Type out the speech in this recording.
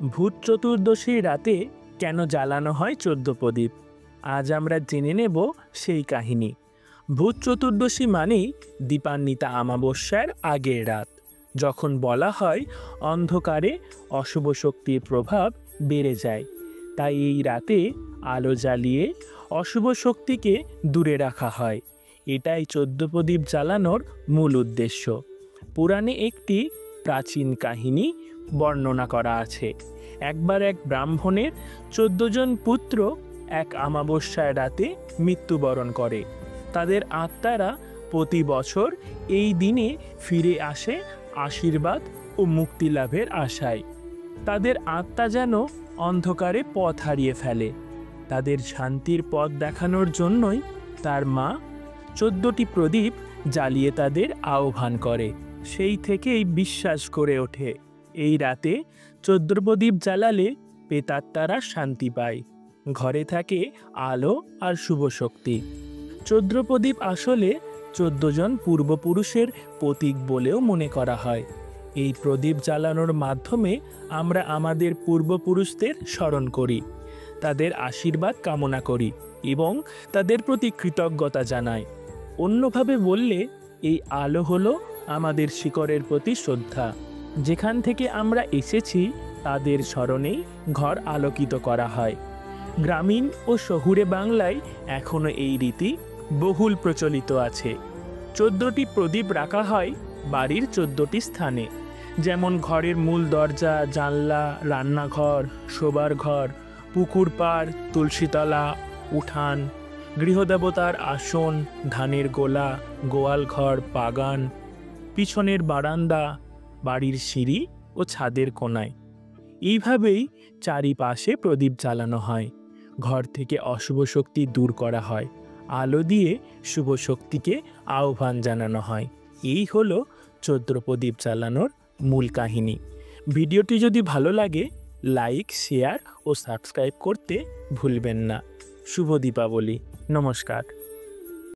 ভূত চতুর্দশী রাতে কেন জ্বালানো হয় ১৪ প্রদীপ? আজ আমরা জেনে নেব সেই কাহিনী। ভূত চতুর্দশী মানেই দীপান্বিতা অমাবস্যার আগের রাত, যখন বলা হয় অন্ধকারে অশুভ শক্তির প্রভাব বেড়ে যায়। তাই এই রাতে আলো জ্বালিয়ে অশুভ শক্তিকে দূরে রাখা হয়। এটাই ১৪ প্রদীপ জ্বালানোর মূল উদ্দেশ্য। পুরাণে একটি প্রাচীন কাহিনী বর্ণনা করা আছে। একবার এক ব্রাহ্মণের ১৪ জন পুত্র এক অমাবস্যার রাতে মৃত্যুবরণ করে। তাদের আত্মারা প্রতি বছর এই দিনে ফিরে আসে আশীর্বাদ ও মুক্তি লাভের আশায়। তাদের আত্মা যেন অন্ধকারে পথ হারিয়ে ফেলে। তাদের শান্তির পথ দেখানোর জন্যই তার মা ১৪টি প্রদীপ জ্বালিয়ে তাদের আহ্বান করে। সেই থেকেই বিশ্বাস করে ওঠে, এই রাতে ১৪ প্রদীপ জ্বালালে প্রেতাত্মারা শান্তি পায়, ঘরে থাকে আলো আর শুভ শক্তি। ১৪ প্রদীপ আসলে ১৪ জন পূর্বপুরুষের প্রতীক বলেও মনে করা হয়। এই প্রদীপ জ্বালানোর মাধ্যমে আমরা আমাদের পূর্বপুরুষদের স্মরণ করি, তাদের আশীর্বাদ কামনা করি এবং তাদের প্রতি কৃতজ্ঞতা জানাই। অন্যভাবে বললে, এই আলো হলো আমাদের শিকড়ের প্রতি শ্রদ্ধা। যেখান থেকে আমরা এসেছি তাদের স্মরণেই ঘর আলোকিত করা হয়। গ্রামীণ ও শহুরে বাংলায় এখনও এই রীতি বহুল প্রচলিত আছে। ১৪টি প্রদীপ রাখা হয় বাড়ির ১৪টি স্থানে, যেমন ঘরের মূল দরজা, জানলা, রান্নাঘর, শোবার ঘর, পুকুর পাড়, তুলসীতলা, উঠান, গৃহদেবতার আসন, ধানের গোলা, গোয়াল ঘর, বাগান, পিছনের বারান্দা, বাড়ির সিঁড়ি ও ছাদের কোণায়। এইভাবেই চারিপাশে প্রদীপ জ্বালানো হয়। ঘর থেকে অশুভ শক্তি দূর করা হয়, আলো দিয়ে শুভ শক্তিকে আহ্বান জানানো হয়। এই হলো ১৪ প্রদীপ জ্বালানোর মূল কাহিনী। ভিডিওটি যদি ভালো লাগে, লাইক, শেয়ার ও সাবস্ক্রাইব করতে ভুলবেন না। শুভ দীপাবলি। নমস্কার।